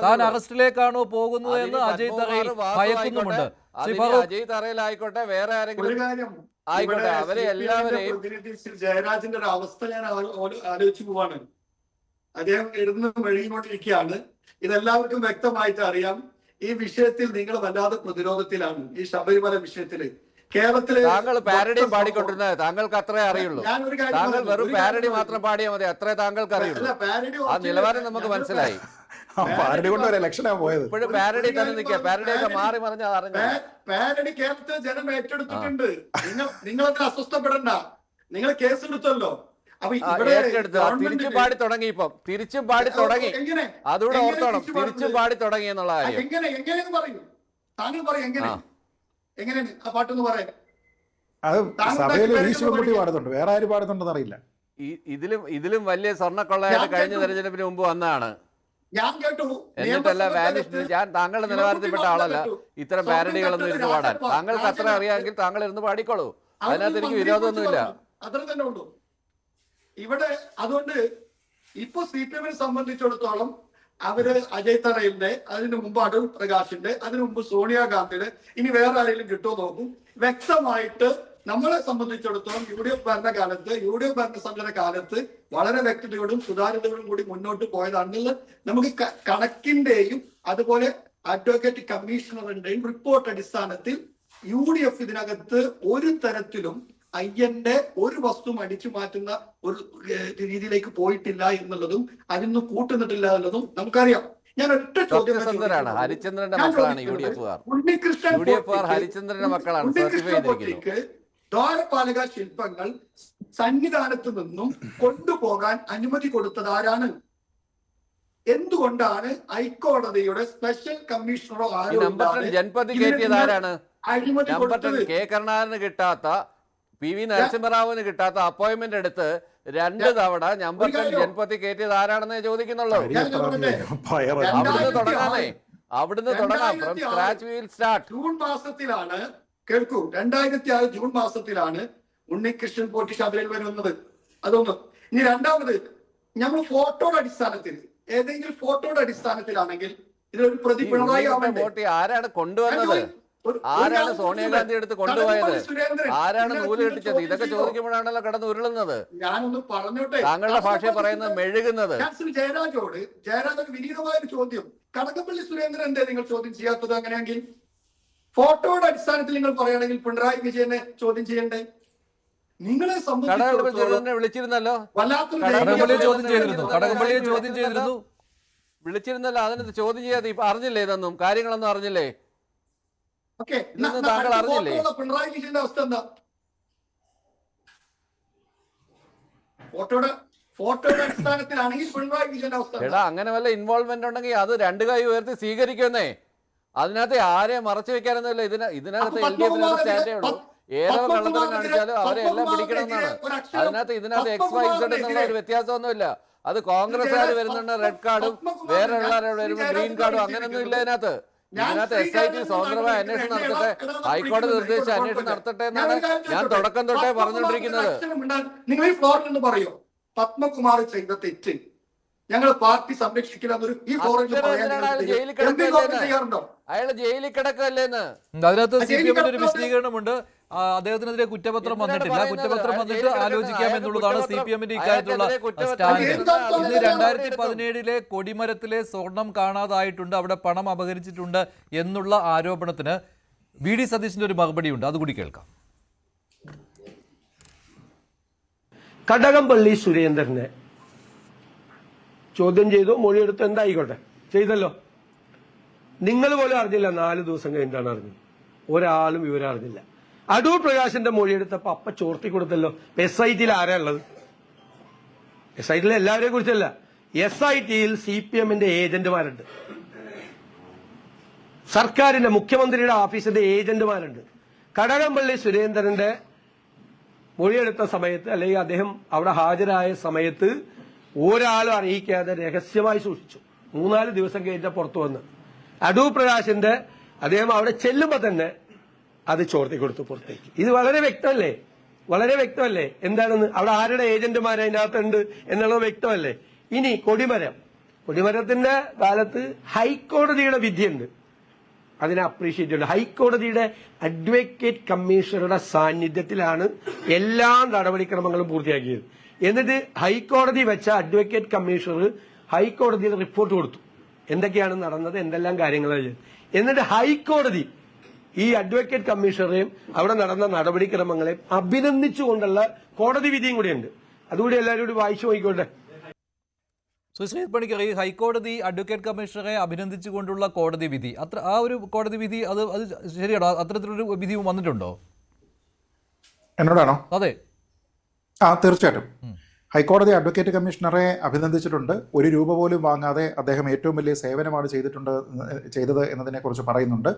താൻ അറസ്റ്റിലേക്കാണോ പോകുന്നത് എന്ന് അജയ് തറയിൽ ഭയക്കുന്നുമുണ്ട്. അജയ് തറയിലായിക്കോട്ടെ, വേറെ ആരെങ്കിലും ആയിക്കോട്ടെ, അവരെ എല്ലാവരെയും ജയരാജന്റെ ഒരു അവസ്ഥ ഞാൻ ആലോചിച്ചു പോവാണ്. അദ്ദേഹം എഴുതുന്ന മെഴുകിക്കൊണ്ടിരിക്കുകയാണ്. ഇതെല്ലാവർക്കും വ്യക്തമായിട്ട് അറിയാം. ഈ വിഷയത്തിൽ നിങ്ങൾ വല്ലാതെ പ്രതിരോധത്തിലാണ്. ഈ ശബരിമല വിഷയത്തില് കേരളത്തില് താങ്കൾ പാരഡി പാടിക്കൊണ്ടിരുന്നത് താങ്കൾക്ക് അത്രേ അറിയുള്ളൂ. താങ്കൾ വെറും പാരഡി മാത്രം പാടിയാൽ മതി, അത്രേ താങ്കൾക്ക് അറിയുള്ളൂ. ആ നിലവാരം നമുക്ക് മനസ്സിലായി. ഇപ്പോഴും പാരഡി തന്നെ നിൽക്കുക. പാരഡിയൊക്കെ മാറി മറിഞ്ഞ പാരഡി കേരളത്തിൽ ജനം ഏറ്റെടുത്തിട്ടുണ്ട്. നിങ്ങളത് അസ്വസ്ഥപ്പെടണ്ട. നിങ്ങൾ കേസെടുത്തല്ലോ. തിരിച്ചും പാടി തുടങ്ങി. ഇപ്പം തിരിച്ചും പാടി തുടങ്ങി. അതുകൂടെ ഓർത്തോണം, തിരിച്ചും പാടി തുടങ്ങി എന്നുള്ള കാര്യം. എങ്ങനെയെന്ന് പറയൂ. താങ്കൾ പറയും എങ്ങനെയാണ് ആ പാട്ടൊന്ന് പറയാൻ. വേറെ ആര് പാടുന്നുണ്ടെന്ന് അറിയില്ല. ഇതിലും വലിയ സ്വർണ്ണക്കൊള്ളയായിട്ട് കഴിഞ്ഞ തെരഞ്ഞെടുപ്പിന് മുമ്പ് വന്നതാണ്. ഞാൻ കേട്ടു. എന്നിട്ടല്ല വാനിഷ്. ഞാൻ താങ്കളുടെ നിലവാരത്തിൽപ്പെട്ട ആളല്ല ഇത്തരം പാരഡികളൊന്നും ഇരുന്ന് പാടാൻ. താങ്കൾക്ക് അത്ര അറിയാമെങ്കിൽ താങ്കൾ ഇരുന്ന് പാടിക്കോളൂ. അതിനകത്ത് എനിക്ക് വിരോധമൊന്നുമില്ല. അത്ര തന്നെ ഉള്ളൂ ഇവിടെ. അതുകൊണ്ട് ഇപ്പൊ CPM-നെ സംബന്ധിച്ചിടത്തോളം അവര് അജയ് തറയിലിന്റെ, അതിനു മുമ്പ് അടൂർ പ്രകാശിന്റെ, അതിനു മുമ്പ് സോണിയാഗാന്ധിയുടെ, ഇനി വേറെ ആരെങ്കിലും കിട്ടുമോ നോക്കും. വ്യക്തമായിട്ട് നമ്മളെ സംബന്ധിച്ചിടത്തോളം UDF ഭരണകാലത്ത്, UDF ഭരണസമിതിയുടെ കാലത്ത് വളരെ വ്യക്തതയോടും സുതാര്യതയോടും കൂടി മുന്നോട്ട് പോയതാണെന്നുള്ളത് നമുക്ക് കണക്കിന്റെയും അതുപോലെ അഡ്വക്കേറ്റ് കമ്മീഷണറിന്റെയും റിപ്പോർട്ട് അടിസ്ഥാനത്തിൽ UDF ഇതിനകത്ത് ഒരു തരത്തിലും അയ്യന്റെ ഒരു വസ്തു അടിച്ചു മാറ്റുന്ന ഒരു രീതിയിലേക്ക് പോയിട്ടില്ല എന്നുള്ളതും അതിന്ന് കൂട്ടുന്നിട്ടില്ല എന്നുള്ളതും നമുക്കറിയാം. ഞാൻ ഒറ്റ ചോദ്യം, ഹരിചന്ദ്രന്റെ മക്കളാണ് ഉണ്ണികൃഷ്ണൻ ദ്വാരപാലക ശില്പങ്ങൾ സന്നിധാനത്ത് നിന്നും കൊണ്ടുപോകാൻ അനുമതി കൊടുത്തത് ആരാണ്? എന്തുകൊണ്ടാണ് ഹൈക്കോടതിയുടെ സ്പെഷ്യൽ കമ്മീഷണറോ ജൻപതി കയറ്റിയതാരാണ്? അഴിമതി കൊടുത്തത്? കെ കരുണാകരന് കിട്ടാത്ത, PV നരസിംഹറാവുവിന് കിട്ടാത്ത അപ്പോയിന്റ്മെന്റ് എടുത്ത് 2 തവണ ഞമ്പർക്കൻ ജൻപതി കയറ്റിയത് ആരാണെന്നേ ചോദിക്കുന്നുള്ളൂ. അവിടുന്ന് തുടങ്ങാം. From scratch we will start. June മാസത്തിലാണ്, കേൾക്കൂ, 2006 ജൂൺ മാസത്തിലാണ് ഉണ്ണികൃഷ്ണൻ പോറ്റി ശബരിമല വരുന്നത്. അതൊന്ന്. ഇനി രണ്ടാമത്, നമ്മൾ ഫോട്ടോയുടെ അടിസ്ഥാനത്തിൽ, ഏതെങ്കിലും ഫോട്ടോയുടെ അടിസ്ഥാനത്തിലാണെങ്കിൽ ഇതിലൊരു പ്രതി പിണറായി ആരാണ് കൊണ്ടുവന്നത്? ആരാണ് സോണിയാഗാന്ധി എടുത്ത് കൊണ്ടുപോയത്? ആരാണ് നൂല് കെട്ടിച്ചത്? ഇതൊക്കെ ചോദിക്കുമ്പോഴാണല്ലോ കിടന്ന് ഉരുളുന്നത്. ഞാനൊന്ന് പറഞ്ഞോട്ടെ. താങ്കളുടെ ഭാഷ പറയുന്നത് മെഴുകുന്നത്. ജയരാജോട് വിനീതമായ ഒരു ചോദ്യം. കടകംപള്ളി സുരേന്ദ്രൻ എന്തേ നിങ്ങൾ ചോദ്യം ചെയ്യാത്തത്? അങ്ങനെയെങ്കിൽ ഫോട്ടോയുടെ അടിസ്ഥാനത്തിൽ നിങ്ങൾ പറയുകയാണെങ്കിൽ പിണറായി വിജയനെ ചോദ്യം ചെയ്യണ്ടേ? നിങ്ങളെ സംബന്ധിച്ചിടത്തോളം വിളിച്ചിരുന്നല്ലോ. വിളിച്ചിരുന്നല്ലോ. അതിനകത്ത് ചോദ്യം ചെയ്യാതെ ഇപ്പൊ അറിഞ്ഞില്ലേ? ഇതൊന്നും കാര്യങ്ങളൊന്നും അറിഞ്ഞില്ലേ? താങ്കൾ അറിഞ്ഞില്ലേ? പിണറായി വിജയന്റെ അവസ്ഥ എന്താ? ഫോട്ടോയുടെ അടിസ്ഥാനത്തിലാണെങ്കിൽ പിണറായി വിജയന്റെ അവസ്ഥ എടാ, അങ്ങനെ വല്ല ഇൻവോൾവ്മെന്റ് ഉണ്ടെങ്കിൽ അത് 2 കൈ ഉയർത്തി സ്വീകരിക്കുന്നേ. അതിനകത്ത് ആരെ മറച്ചു വെക്കാനൊന്നുമില്ല. ഇതിനകത്ത് LDF സ്റ്റാൻഡേ ഉള്ളൂ. ഏതോ കള്ളത്തരം കാണിച്ചാലും അവരെ എല്ലാം പിടിക്കണമെന്നാണ്. ഇതിനകത്ത് XYZ എന്നുള്ള ഒരു വ്യത്യാസമൊന്നുമില്ല. അത് കോൺഗ്രസ്സുകാർ വരുന്നുണ്ട് റെഡ് കാർഡും, വേറെ ഉള്ളവരെ വരുമ്പോൾ ഗ്രീൻ കാർഡും, അങ്ങനെയൊന്നും ഇല്ല ഇതിനകത്ത്. SIT സ്വതന്ത്രമായ അന്വേഷണം നടത്തട്ടെ, ഹൈക്കോടതി നിർദ്ദേശിച്ച അന്വേഷണം നടത്തട്ടെ എന്നാണ് ഞാൻ തുടക്കം തൊട്ടേ പറഞ്ഞുകൊണ്ടിരിക്കുന്നത്. നിങ്ങൾ ഈ ഫ്ലോറിൽ നിന്ന് പറയോ പത്മകുമാർ ചെയ്ത തെറ്റ് ഞങ്ങൾ പാർട്ടി സംരക്ഷിക്കില്ല? അയാള് ജയിലിൽ കിടക്കല്ലേന്ന് അതിനകത്ത് CPM-ന്റെ ഒരു വിശദീകരണമുണ്ട്. അദ്ദേഹത്തിനെതിരെ കുറ്റപത്രം വന്നിട്ടില്ല. കുറ്റപത്രം വന്നിട്ട് ആലോചിക്കാമെന്നുള്ളതാണ് CPM-ന്റെ ഇക്കാര്യത്തിലുള്ള സ്റ്റാൻഡ്. ഇന്ന് 2017 കൊടിമരത്തിലെ സ്വർണം കാണാതായിട്ടുണ്ട്, അവിടെ പണം അപഹരിച്ചിട്ടുണ്ട് എന്നുള്ള ആരോപണത്തിന് VD സതീശന്റെ ഒരു മറുപടിയുണ്ട്. അതുകൂടി കേൾക്കാം. കടകംപള്ളി സുരേന്ദ്രനെ ചോദ്യം ചെയ്തു, മൊഴിയെടുത്ത് എന്തായിക്കോട്ടെ ചെയ്തല്ലോ. നിങ്ങൾ പോലും അറിഞ്ഞില്ല. 4 ദിവസം കഴിഞ്ഞിട്ടാണ് അറിഞ്ഞത്. ഒരാളും വിവരം അറിഞ്ഞില്ല. അടൂർ പ്രകാശിന്റെ മൊഴിയെടുത്തപ്പോ അപ്പ ചോർത്തി കൊടുത്തല്ലോ. SIT-യിൽ ആരാ ഉള്ളത്? SIT-യിൽ എല്ലാവരെയും കുറിച്ചല്ല. SIT-യിൽ CPM-ന്റെ ഏജന്റുമാരുണ്ട്, സർക്കാരിന്റെ മുഖ്യമന്ത്രിയുടെ ഓഫീസിന്റെ ഏജന്റുമാരുണ്ട്. കടകംപള്ളി സുരേന്ദ്രന്റെ മൊഴിയെടുത്ത സമയത്ത്, അല്ലെങ്കിൽ അദ്ദേഹം അവിടെ ഹാജരായ സമയത്ത് ഒരാളും അറിയിക്കാതെ രഹസ്യമായി സൂക്ഷിച്ചു. 3-4 ദിവസം കഴിഞ്ഞ പുറത്തു വന്ന് അടൂർ പ്രകാശിന്റെ അദ്ദേഹം അവിടെ ചെല്ലുമ്പോ തന്നെ അത് ചോർത്തി കൊടുത്തു പുറത്തേക്ക്. ഇത് വളരെ വ്യക്തമല്ലേ? വളരെ വ്യക്തമല്ലേ എന്താണെന്ന്? അവിടെ ആരുടെ ഏജന്റുമാർ അതിനകത്തുണ്ട് എന്നുള്ളത് വ്യക്തമല്ലേ? ഇനി കൊടിമരം കൊടിമരത്തിന്റെ കാലത്ത് ഹൈക്കോടതിയുടെ വിധിയുണ്ട്, അതിനെ അപ്രീഷിയേറ്റ് ചെയ്യുന്നത്. ഹൈക്കോടതിയുടെ അഡ്വക്കേറ്റ് കമ്മീഷണറുടെ സാന്നിധ്യത്തിലാണ് എല്ലാ നടപടിക്രമങ്ങളും പൂർത്തിയാക്കിയത്. എന്നിട്ട് ഹൈക്കോടതി വെച്ച അഡ്വക്കേറ്റ് കമ്മീഷണർ ഹൈക്കോടതിയിൽ റിപ്പോർട്ട് കൊടുത്തു, എന്തൊക്കെയാണ് നടന്നത്, എന്തെല്ലാം കാര്യങ്ങളാണ് ചെയ്തത്. എന്നിട്ട് ഹൈക്കോടതി ഈ അഡ്വക്കേറ്റ് കമ്മീഷണറെയും അവിടെ നടന്ന നടപടിക്രമങ്ങളെയും അഭിനന്ദിച്ചുകൊണ്ടുള്ള കോടതി വിധിയും കൂടിയുണ്ട്. അതുകൂടി എല്ലാവരും കൂടി വായിച്ചു നോക്കിക്കോട്ടെ. സുശ്രീത് പണിക്കർ, ഈ ഹൈക്കോടതി അഡ്വക്കേറ്റ് കമ്മീഷണറെ അഭിനന്ദിച്ചുകൊണ്ടുള്ള കോടതി വിധി, ആ ഒരു കോടതി വിധി അത് ശരിയാണോ? അത്തരത്തിലൊരു വിധി വന്നിട്ടുണ്ടോ? എന്നോടാണോ? അതെ, തീർച്ചയായിട്ടും ഹൈക്കോടതി അഡ്വക്കേറ്റ് കമ്മീഷണറെ അഭിനന്ദിച്ചിട്ടുണ്ട്. ഒരു രൂപ പോലും വാങ്ങാതെ അദ്ദേഹം ഏറ്റവും വലിയ സേവനമാണ് ചെയ്തത് എന്നതിനെക്കുറിച്ച് പറയുന്നുണ്ട്.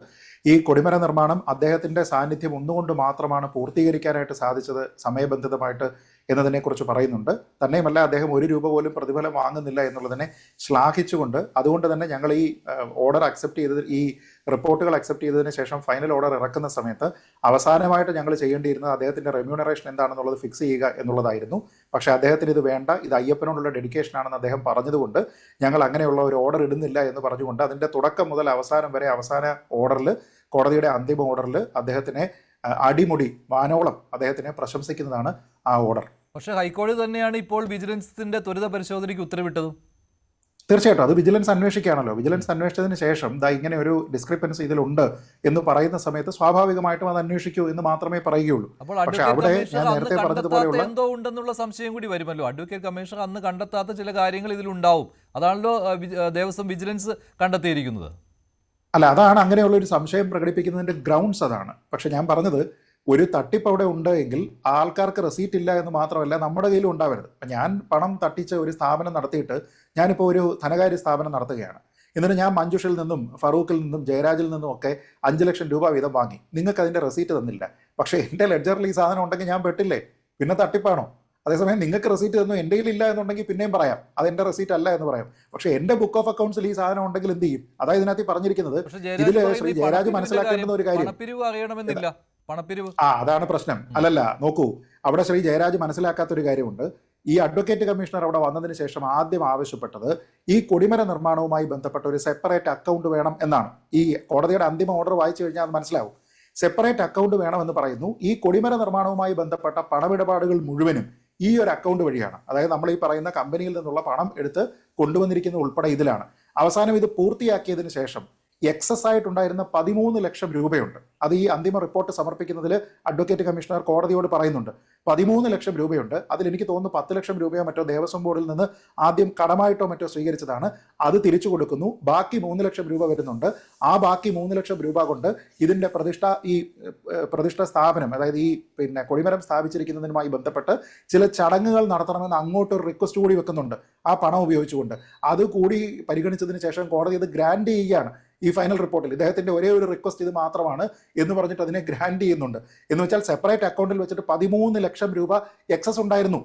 ഈ കൊടിമര നിർമ്മാണം അദ്ദേഹത്തിൻ്റെ സാന്നിധ്യം ഒന്നുകൊണ്ട് മാത്രമാണ് പൂർത്തീകരിക്കാനായിട്ട് സാധിച്ചത് സമയബന്ധിതമായിട്ട് എന്നതിനെക്കുറിച്ച് പറയുന്നുണ്ട്. തന്നെയുമല്ല, അദ്ദേഹം ഒരു രൂപ പോലും പ്രതിഫലം വാങ്ങുന്നില്ല എന്നുള്ളതിനെ ശ്ലാഘിച്ചുകൊണ്ട്, അതുകൊണ്ട് തന്നെ ഞങ്ങൾ ഈ ഓർഡർ അക്സെപ്റ്റ് ചെയ്തത്, ഈ റിപ്പോർട്ടുകൾ അക്സെപ്റ്റ് ചെയ്തതിന് ശേഷം ഫൈനൽ ഓർഡർ ഇറക്കുന്ന സമയത്ത് അവസാനമായിട്ട് ഞങ്ങൾ ചെയ്യേണ്ടിയിരുന്നത് അദ്ദേഹത്തിൻ്റെ റെമ്യൂണറേഷൻ എന്താണെന്നുള്ളത് ഫിക്സ് ചെയ്യുക എന്നുള്ളതായിരുന്നു. പക്ഷേ അദ്ദേഹത്തിന് ഇത് വേണ്ട, ഇത് അയ്യപ്പനോടുള്ള ഡെഡിക്കേഷൻ ആണെന്ന് അദ്ദേഹം പറഞ്ഞതുകൊണ്ട് ഞങ്ങൾ അങ്ങനെയുള്ള ഒരു ഓർഡർ ഇടുന്നില്ല എന്ന് പറഞ്ഞുകൊണ്ട് അതിൻ്റെ തുടക്കം മുതൽ അവസാനം വരെ അവസാന ഓർഡറിൽ, കോടതിയുടെ അന്തിമ ഓർഡറിൽ അദ്ദേഹത്തിനെ അടിമുടി വാനോളം അദ്ദേഹത്തിനെ പ്രശംസിക്കുന്നതാണ് ആ ഓർഡർ. പക്ഷേ ഹൈക്കോടതി തന്നെയാണ് ഇപ്പോൾ വിജിലൻസിന്റെ ത്വരിത പരിശോധനയ്ക്ക് ഉത്തരവിട്ടത്. തീർച്ചയായിട്ടും അത് വിജിലൻസ് അന്വേഷിക്കുകയാണല്ലോ. വിജിലൻസ് അന്വേഷിച്ചതിന് ശേഷം ഇങ്ങനെ ഒരു ഡിസ്ക്രിപ്പൻസി ഇതിലുണ്ട് എന്ന് പറയുന്ന സമയത്ത് സ്വാഭാവികമായിട്ടും അത് അന്വേഷിക്കൂ എന്ന് മാത്രമേ പറയുകയുള്ളൂ. പക്ഷേ അവിടെ ഞാൻ നേരത്തെ പറഞ്ഞതുപോലെയുള്ള എന്തോ ഉണ്ടെന്നുള്ള സംശയം കൂടി വരുമല്ലോ. അഡ്വക്കേറ്റ് കമ്മീഷണർ അന്ന് കണ്ടെത്താത്ത ചില കാര്യങ്ങൾ ഇതിലുണ്ടാവും. അതാണല്ലോ ദേവസ്വം വിജിലൻസ് കണ്ടെത്തിയിരിക്കുന്നത്. അല്ല, അതാണ് അങ്ങനെയുള്ള ഒരു സംശയം പ്രകടിപ്പിക്കുന്നതിന്റെ ഗ്രൗണ്ട്സ് അതാണ്. പക്ഷെ ഞാൻ പറഞ്ഞത്, ഒരു തട്ടിപ്പ് അവിടെ ഉണ്ട് എങ്കിൽ ആൾക്കാർക്ക് റെസീറ്റ് ഇല്ല എന്ന് മാത്രമല്ല നമ്മുടെ കയ്യിലും ഉണ്ടാവരുത്. അപ്പം ഞാൻ പണം തട്ടിച്ച് ഒരു സ്ഥാപനം നടത്തിയിട്ട് ഞാനിപ്പോൾ ഒരു ധനകാര്യ സ്ഥാപനം നടത്തുകയാണ്. എന്നിട്ട് ഞാൻ മഞ്ജുഷിൽ നിന്നും ഫറൂഖിൽ നിന്നും ജയരാജിൽ നിന്നും ഒക്കെ 5 ലക്ഷം രൂപ വീതം വാങ്ങി. നിങ്ങൾക്ക് അതിൻ്റെ റെസീറ്റ് തന്നില്ല. പക്ഷേ എൻ്റെ ലെഡ്ജറിൽ ഈ സാധനം ഉണ്ടെങ്കിൽ ഞാൻ പെട്ടില്ലേ? പിന്നെ തട്ടിപ്പാണോ? അതേസമയം നിങ്ങൾക്ക് റെസീറ്റ് തന്നു, എൻ്റെ കയ്യിലില്ല എന്നുണ്ടെങ്കിൽ പിന്നെയും പറയാം അതെൻ്റെ റെസീറ്റ് അല്ല എന്ന് പറയാം. പക്ഷേ എൻ്റെ ബുക്ക് ഓഫ് അക്കൗണ്ട്സിൽ ഈ സാധനം ഉണ്ടെങ്കിൽ എന്ത് ചെയ്യും? അതായത് ഇതിനകത്ത് പറഞ്ഞിരിക്കുന്നത്. ഇതിൽ ശ്രീ ജയരാജ് മനസ്സിലാക്കേണ്ടുന്ന ഒരു കാര്യം, അതാണ് പ്രശ്നം. അല്ലല്ല, നോക്കൂ, അവിടെ ശ്രീ ജയരാജ് മനസ്സിലാക്കാത്തൊരു കാര്യമുണ്ട്. ഈ അഡ്വക്കേറ്റ് കമ്മീഷണർ അവിടെ വന്നതിന് ശേഷം ആദ്യം ആവശ്യപ്പെട്ടത് ഈ കൊടിമര നിർമ്മാണവുമായി ബന്ധപ്പെട്ട ഒരു സെപ്പറേറ്റ് അക്കൗണ്ട് വേണം എന്നാണ്. ഈ കോടതിയുടെ അന്തിമ ഓർഡർ വായിച്ചു കഴിഞ്ഞാൽ അത് മനസ്സിലാവും. സെപ്പറേറ്റ് അക്കൗണ്ട് വേണമെന്ന് പറയുന്നു. ഈ കൊടിമര നിർമ്മാണവുമായി ബന്ധപ്പെട്ട പണമിടപാടുകൾ മുഴുവനും ഈ ഒരു അക്കൗണ്ട് വഴിയാണ്. അതായത് നമ്മൾ ഈ പറയുന്ന കമ്പനിയിൽ നിന്നുള്ള പണം എടുത്ത് കൊണ്ടുവന്നിരിക്കുന്നത് ഉൾപ്പെടെ ഇതിലാണ്. അവസാനം ഇത് പൂർത്തിയാക്കിയതിന് ശേഷം എക്സസ് ആയിട്ടുണ്ടായിരുന്ന 13 ലക്ഷം രൂപയുണ്ട്. അത് ഈ അന്തിമ റിപ്പോർട്ട് സമർപ്പിക്കുന്നതിൽ അഡ്വക്കേറ്റ് കമ്മീഷണർ കോടതിയോട് പറയുന്നുണ്ട്. 13 ലക്ഷം രൂപയുണ്ട്. അതിൽ എനിക്ക് തോന്നുന്നു 10 ലക്ഷം രൂപയോ മറ്റോ ദേവസ്വം ബോർഡിൽ നിന്ന് ആദ്യം കടമായിട്ടോ മറ്റോ സ്വീകരിച്ചതാണ്. അത് തിരിച്ചു കൊടുക്കുന്നു. ബാക്കി 3 ലക്ഷം രൂപ വരുന്നുണ്ട്. ആ ബാക്കി 3 ലക്ഷം രൂപ കൊണ്ട് ഇതിൻ്റെ പ്രതിഷ്ഠ സ്ഥാപനം, അതായത് ഈ കൊടിമരം സ്ഥാപിച്ചിരിക്കുന്നതിനുമായി ബന്ധപ്പെട്ട് ചില ചടങ്ങുകൾ നടത്തണമെന്ന് അങ്ങോട്ടൊരു റിക്വസ്റ്റ് കൂടി വെക്കുന്നുണ്ട് ആ പണം ഉപയോഗിച്ചുകൊണ്ട്. അത് കൂടി പരിഗണിച്ചതിന് ശേഷം കോടതി അത് ഗ്രാൻഡ് ചെയ്യുകയാണ്. ഈ ഫൈനൽ റിപ്പോർട്ടിൽ ഇദ്ദേഹത്തിൻ്റെ ഒരേ ഒരു റിക്വസ്റ്റ് ഇത് മാത്രമാണ് എന്ന് പറഞ്ഞിട്ട് അതിനെ ഗ്രാൻഡ് ചെയ്യുന്നുണ്ട്. എന്ന് വെച്ചാൽ സെപ്പറേറ്റ് അക്കൗണ്ടിൽ വെച്ചിട്ട് 13 ലക്ഷം രൂപ എക്സസ് ഉണ്ടായിരുന്നു.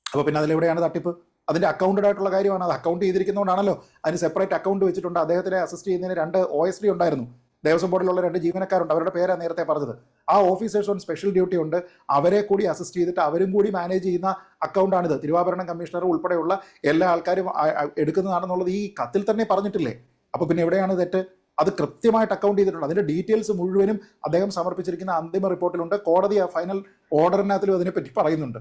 അപ്പോൾ പിന്നെ അതിലെവിടെയാണ് തട്ടിപ്പ്? അതിൻ്റെ അക്കൗണ്ടഡ് ആയിട്ടുള്ള കാര്യമാണ്. അത് അക്കൗണ്ട് ചെയ്തിരിക്കുന്നതുകൊണ്ടാണല്ലോ അതിന് സെപ്പറേറ്റ് അക്കൗണ്ട് വെച്ചിട്ടുണ്ട്. അദ്ദേഹത്തിനെ അസിസ്റ്റ് ചെയ്യുന്നതിന് 2 OSD ഉണ്ടായിരുന്നു. ദേവസ്വം ബോർഡിലുള്ള 2 ജീവനക്കാരുണ്ട്. അവരുടെ പേരാണ് നേരത്തെ പറഞ്ഞത്. ആ ഓഫീസേഴ്സ് ഓൺ സ്പെഷ്യൽ ഡ്യൂട്ടി ഉണ്ട്. അവരെ കൂടി അസിസ്റ്റ് ചെയ്തിട്ട് അവരും കൂടി മാനേജ് ചെയ്യുന്ന അക്കൗണ്ടാണിത്. തിരുവാഭരണം കമ്മീഷണർ ഉൾപ്പെടെയുള്ള എല്ലാ ആൾക്കാരും എടുക്കുന്നതാണെന്നുള്ളത് ഈ കത്തിൽ തന്നെ പറഞ്ഞിട്ടില്ലേ? അപ്പോൾ പിന്നെ എവിടെയാണ് തെറ്റ്? അത് കൃത്യമായിട്ട് അക്കൗണ്ട് ചെയ്തിട്ടുണ്ട്. അതിന്റെ ഡീറ്റെയിൽസ് മുഴുവനും അദ്ദേഹം സമർപ്പിച്ചിരിക്കുന്ന അന്തിമ റിപ്പോർട്ടിലുണ്ട്. കോടതി ആ ഫൈനൽ ഓർഡറിനകത്തിലും അതിനെപ്പറ്റി പറയുന്നുണ്ട്.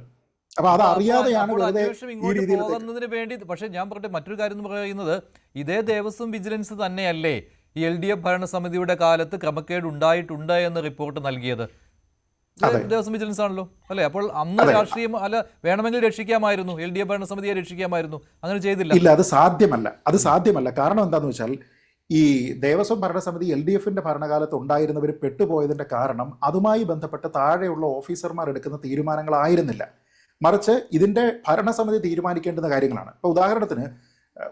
അപ്പൊ അത് അറിയാതെയാണ് വെറുതെ ഈ രീതിയിൽ പോകുന്നതിന് വേണ്ടി. പക്ഷേ ഞാൻ പറഞ്ഞ മറ്റൊരു കാര്യം എന്ന് പറയുന്നത്, ഇതേ ദേവസ്വം വിജിലൻസ് തന്നെയല്ലേ ഈ LDF ഭരണസമിതിയുടെ കാലത്ത് ക്രമക്കേട് ഉണ്ടായിട്ടുണ്ട് എന്ന് റിപ്പോർട്ട് നൽകിയത്? ദേവസ്വം വിജിലൻസ് ആണല്ലോ അല്ലെ? അപ്പോൾ അന്ന് രാഷ്ട്രീയം അല്ല, വേണമെങ്കിൽ രക്ഷിക്കാമായിരുന്നു, LDF ഭരണസമിതിയെ രക്ഷിക്കാമായിരുന്നു. അങ്ങനെ ചെയ്തില്ല. ഇല്ല, അത് സാധ്യമല്ല. കാരണം എന്താണെന്ന് വെച്ചാൽ ഈ ദേവസ്വം ഭരണസമിതി LDFന്റെ ഭരണകാലത്ത് ഉണ്ടായിരുന്നവർ പെട്ടുപോയതിന്റെ കാരണം അതുമായി ബന്ധപ്പെട്ട് താഴെയുള്ള ഓഫീസർമാർ എടുക്കുന്ന തീരുമാനങ്ങളായിരുന്നില്ല, മറിച്ച് ഇതിന്റെ ഭരണസമിതി തീരുമാനിക്കേണ്ടുന്ന കാര്യങ്ങളാണ്. ഇപ്പോൾ ഉദാഹരണത്തിന്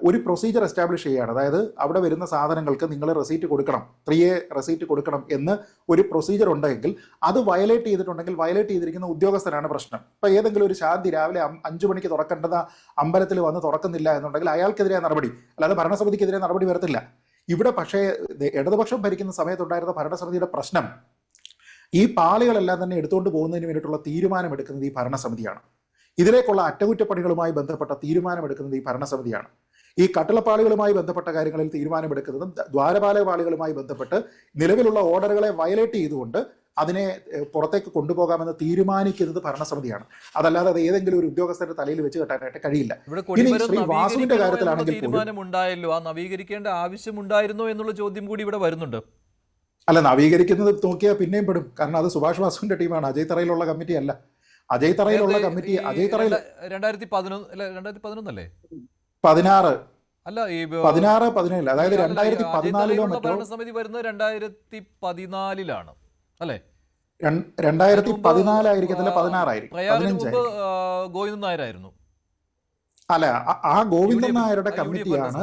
ഒരു പ്രൊസീജിയർ എസ്റ്റാബ്ലിഷ് ചെയ്യുകയാണ്. അതായത് അവിടെ വരുന്ന സാധനങ്ങൾക്ക് നിങ്ങൾ റെസീറ്റ് കൊടുക്കണം, 3A റെസീറ്റ് കൊടുക്കണം എന്ന് ഒരു പ്രൊസീജിയർ ഉണ്ടെങ്കിൽ അത് വയലേറ്റ് ചെയ്തിട്ടുണ്ടെങ്കിൽ വയലേറ്റ് ചെയ്തിരിക്കുന്ന ഉദ്യോഗസ്ഥനാണ് പ്രശ്നം. ഇപ്പോൾ ഏതെങ്കിലും ഒരു ശാന്തി രാവിലെ 5 മണിക്ക് തുറക്കേണ്ടത് അമ്പലത്തിൽ വന്ന് തുറക്കുന്നില്ല എന്നുണ്ടെങ്കിൽ അയാൾക്കെതിരെ നടപടി, അല്ലാതെ ഭരണസമിതിക്കെതിരെ നടപടി വരത്തില്ല. ഇവിടെ പക്ഷേ ഇടതുപക്ഷം ഭരിക്കുന്ന സമയത്തുണ്ടായിരുന്ന ഭരണസമിതിയുടെ പ്രശ്നം, ഈ പാളികളെല്ലാം തന്നെ എടുത്തുകൊണ്ട് പോകുന്നതിന് വേണ്ടിയിട്ടുള്ള തീരുമാനമെടുക്കുന്നത് ഈ ഭരണസമിതിയാണ്. ഇതിലേക്കുള്ള അറ്റകുറ്റപ്പണികളുമായി ബന്ധപ്പെട്ട തീരുമാനമെടുക്കുന്നത് ഈ ഭരണസമിതിയാണ്. ഈ കട്ടിളപ്പാളികളുമായി ബന്ധപ്പെട്ട കാര്യങ്ങളിൽ തീരുമാനമെടുക്കുന്നതും ദ്വാരപാലപാളികളുമായി ബന്ധപ്പെട്ട് നിലവിലുള്ള ഓർഡറുകളെ വയലേറ്റ് ചെയ്തുകൊണ്ട് അതിനെ പുറത്തേക്ക് കൊണ്ടുപോകാമെന്ന് തീരുമാനിക്കുന്നത് ഭരണസമിതിയാണ്. അതല്ലാതെ അത് ഏതെങ്കിലും ഒരു ഉദ്യോഗസ്ഥരുടെ തലയിൽ വെച്ച് കെട്ടാനായിട്ട് കഴിയില്ല. ഇനി ശ്രീ വാസുവിന്റെ കാര്യത്തിലാണെങ്കിൽ തീരുമാനമുണ്ടായല്ലോ, ആ നവീകരിക്കേണ്ട ആവശ്യമുണ്ടായിരുന്നോ എന്നുള്ള ചോദ്യം കൂടി ഇവിടെ വരുന്നുണ്ട്. അല്ല, നവീകരിക്കുന്നത് നോക്കിയാൽ പിന്നെയും പെടും. കാരണം അത് സുഭാഷ് വാസുവിന്റെ ടീമാണ്, അജയ് തറയിലുള്ള കമ്മിറ്റി അല്ല. അജയ് തറയിലുള്ള കമ്മിറ്റി അജയ് തറയിൽ 2011 അല്ലേ 16 അല്ല ഈ 16 17 അതായത് 2014 മറ്റോ ഭരണസമിതി വരുന്നത് 2014 അല്ലേ? 2014 ആയിരിക്കത്തില്ല, 16 ആയിരിക്കും, 15 ഗോവിന്ദൻ നായരായിരുന്നു. അല്ല, ആ ഗോവിന്ദൻ നായരുടെ കമ്മിറ്റിയാണ്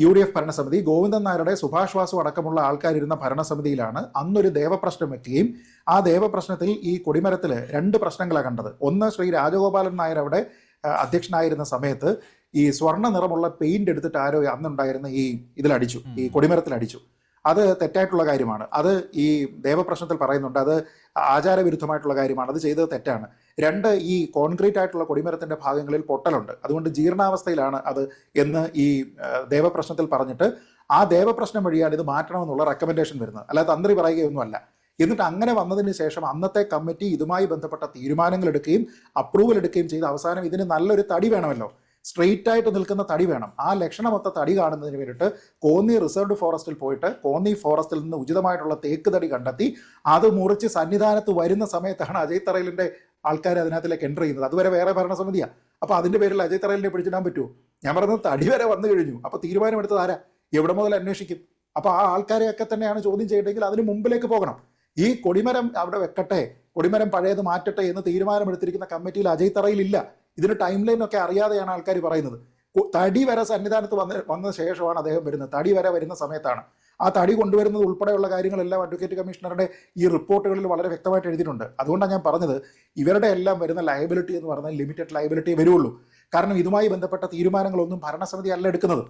UDF ഭരണസമിതി. ഗോവിന്ദൻ നായരുടെ സുഭാഷ് വാസു അടക്കമുള്ള ആൾക്കാരിരുന്ന ഭരണസമിതിയിലാണ് അന്നൊരു ദേവപ്രശ്നം വെക്കുകയും ആ ദേവപ്രശ്നത്തിൽ ഈ കൊടിമരത്തിൽ 2 പ്രശ്നങ്ങളാണ് കണ്ടത്. ഒന്ന്, ശ്രീ രാജഗോപാലൻ നായർ അവിടെ അധ്യക്ഷനായിരുന്ന സമയത്ത് ഈ സ്വർണ്ണ നിറമുള്ള പെയിന്റ് എടുത്തിട്ട് ആരോ അന്നുണ്ടായിരുന്ന ഈ ഇതിലടിച്ചു, ഈ കൊടിമരത്തിൽ അടിച്ചു. അത് തെറ്റായിട്ടുള്ള കാര്യമാണ്. അത് ഈ ദേവപ്രശ്നത്തിൽ പറയുന്നുണ്ട്, അത് ആചാരവിരുദ്ധമായിട്ടുള്ള കാര്യമാണ്, അത് ചെയ്തത് തെറ്റാണ്. 2, ഈ കോൺക്രീറ്റ് ആയിട്ടുള്ള കൊടിമരത്തിന്റെ ഭാഗങ്ങളിൽ പൊട്ടലുണ്ട്, അതുകൊണ്ട് ജീർണാവസ്ഥയിലാണ് അത് എന്ന് ഈ ദേവപ്രശ്നത്തിൽ പറഞ്ഞിട്ട് ആ ദേവപ്രശ്നം വഴിയാണ് ഇത് മാറ്റണമെന്നുള്ള റെക്കമെൻഡേഷൻ വരുന്നത്, അല്ലാതെ തന്ത്രി പറയുകയൊന്നുമല്ല. എന്നിട്ട് അങ്ങനെ വന്നതിന് ശേഷം അന്നത്തെ കമ്മിറ്റി ഇതുമായി ബന്ധപ്പെട്ട തീരുമാനങ്ങൾ എടുക്കുകയും അപ്രൂവൽ എടുക്കുകയും ചെയ്ത് അവസാനം ഇതിന് നല്ലൊരു തടി വേണമല്ലോ, സ്ട്രെയിറ്റ് ആയിട്ട് നിൽക്കുന്ന തടി വേണം. ആ ലക്ഷണമൊത്ത തടി കാണുന്നതിന് വേണ്ടിയിട്ട് കോന്നി റിസർവ്ഡ് ഫോറസ്റ്റിൽ പോയിട്ട് കോന്നി ഫോറസ്റ്റിൽ നിന്ന് ഉചിതമായിട്ടുള്ള തേക്ക് തടി കണ്ടെത്തി അത് മുറിച്ച് സന്നിധാനത്ത് വരുന്ന സമയത്താണ് അജയ് തറയിലിന്റെ ആൾക്കാർ അതിനകത്തിലേക്ക് എൻ്റർ ചെയ്യുന്നത്. അതുവരെ വേറെ ഭരണസമിതിയാണ്. അപ്പൊ അതിന്റെ പേരിൽ അജയ് തറയിലിനെ പിടിച്ചിടാൻ പറ്റുമോ? ഞാൻ പറയുന്നത് തടി വരെ വന്നു കഴിഞ്ഞു. അപ്പൊ തീരുമാനമെടുത്തത് ആരാ? എവിടെ മുതൽ അന്വേഷിക്കും? അപ്പൊ ആ ആൾക്കാരെയൊക്കെ തന്നെയാണ് ചോദ്യം ചെയ്യണമെങ്കിൽ അതിന് മുമ്പിലേക്ക് പോകണം. ഈ കൊടിമരം അവിടെ വെക്കട്ടെ, കൊടിമരം പഴയത് മാറ്റട്ടെ എന്ന് തീരുമാനമെടുത്തിരിക്കുന്ന കമ്മിറ്റിയിൽ അജയ് തറയിലില്ല. ഇതിന് ടൈം ലൈൻ ഒക്കെ അറിയാതെയാണ് ആൾക്കാർ പറയുന്നത്. തടി വരെ സന്നിധാനത്ത് വന്ന ശേഷമാണ് അദ്ദേഹം വരുന്നത്. തടി വരെ വരുന്ന സമയത്താണ് ആ തടി കൊണ്ടുവരുന്നത് ഉൾപ്പെടെയുള്ള കാര്യങ്ങളെല്ലാം അഡ്വക്കേറ്റ് കമ്മീഷണറുടെ ഈ റിപ്പോർട്ടുകളിൽ വളരെ വ്യക്തമായിട്ട് എഴുതിയിട്ടുണ്ട്. അതുകൊണ്ടാണ് ഞാൻ പറഞ്ഞത് ഇവരുടെ എല്ലാം വരുന്ന ലയബിലിറ്റി എന്ന് പറഞ്ഞാൽ ലിമിറ്റഡ് ലയബിലിറ്റി വരുള്ളൂ. കാരണം ഇതുമായി ബന്ധപ്പെട്ട തീരുമാനങ്ങളൊന്നും ഭരണസമിതി അല്ല എടുക്കുന്നത്.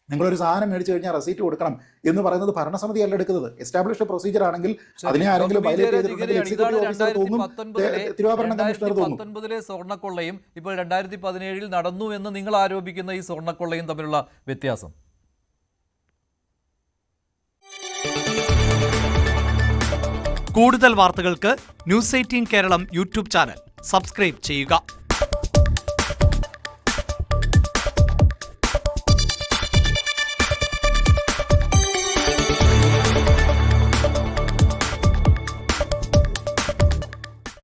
നിങ്ങളൊരു സാധനം മേടിച്ചു കഴിഞ്ഞാൽ റെസീറ്റ് കൊടുക്കണം എന്ന് പറയുന്നത് ഭരണസമിതി അല്ല എടുക്കുന്നത്. എസ്റ്റാബ്ലിഷ്ഡ് പ്രൊസീജിയർ ആണെങ്കിൽ അതിനെ ആരെങ്കിലും വയലേറ്റ് ചെയ്തിട്ടുണ്ടെങ്കിൽ എക്സിക്യൂട്ടീവ് ഓഫീസർ തോന്നും, തിരുവാഭരണ കമ്മീഷണർ തോന്നും. 2019 സ്വർണ്ണക്കൊള്ളയും ഇപ്പോൾ 2017 നടന്നു എന്ന് നിങ്ങൾ ആരോപിക്കുന്ന ഈ സ്വർണ്ണക്കൊള്ളയും തമ്മിലുള്ള വ്യത്യാസം? കൂടുതൽ വാർത്തകൾക്ക് news 18 Keralam YouTube channel subscribe ചെയ്യുക.